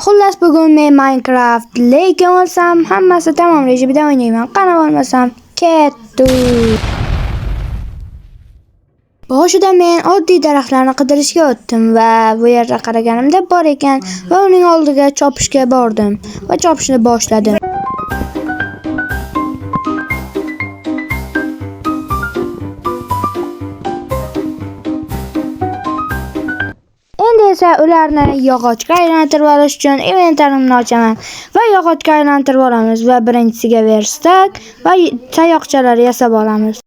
Xullas bugun men Minecraft lekin olsam hammasi tamom rejimida o'ynayman. Qana olmasam ketdik. Boshida men oddiy daraxtlarni qidirishga o'tdim va bu yerga qaraganimda bor ekan va uning oldiga chopishga bordim va chopishni boshladim. Endi esa ularni yog'ochga aylantirib olish uchun inventarimni ochaman va yog'ochga aylantirib olamiz va birinchisiga verstak va tayoqchalar yasab olamiz.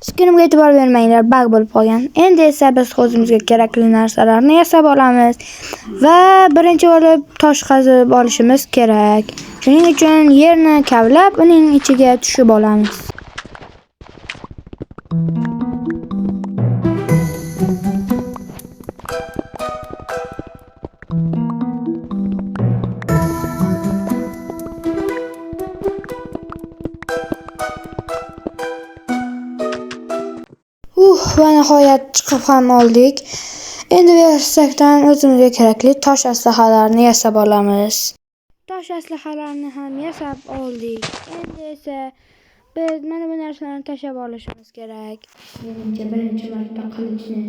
Skinimga e'tibor bermanglar, bug bo'lib qolgan. Endi esa biz o'zimizga kerakli narsalarni yasab olamiz va birinchi bo'lib tosh qazib olishimiz kerak. Shuning uchun yerni kavlab uning ichiga tushib olamiz. Va nihoyat chiqib ham oldik. Endi versakdan o'zimizga kerakli tosh aslahalarni yasab olamiz. Tosh aslahalarni ham yasab oldik. Endi esa biz mana bu narsalarni tashlab olishimiz kerak. Menimcha birinchi marta qilichni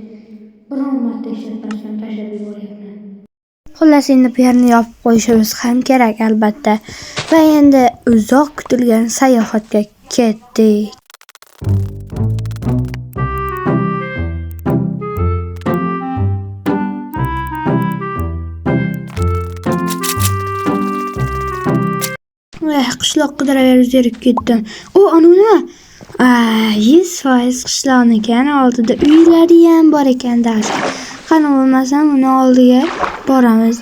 biron marta ishlatmasdan tashlab yuboryapman. Xullas endi bu yerni yopib qo'yishimiz ham kerak albatta. Va endi uzoq kutilgan sayohatga ketdik. Qishloq qidiraverib zerikib ketdim. Ana nima? 100% qishloqnikan, oldida uylari ham bor ekan dars. Qani bo'lmasam uni oldiga boramiz.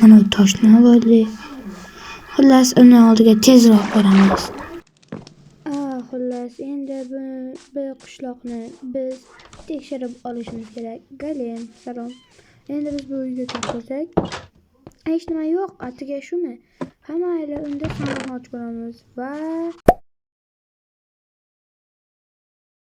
Mana bu tosh nima bo'ldi? Xullas uni oldiga tezroq boramiz. Xullas endi bu qishloqni biz tekshirib olishimiz kerak. Galem, salom. Endi biz bu uyga kirsak, hech nima yo'q, atiga shumi? Hammaylar unda sandiqni ochib olamiz va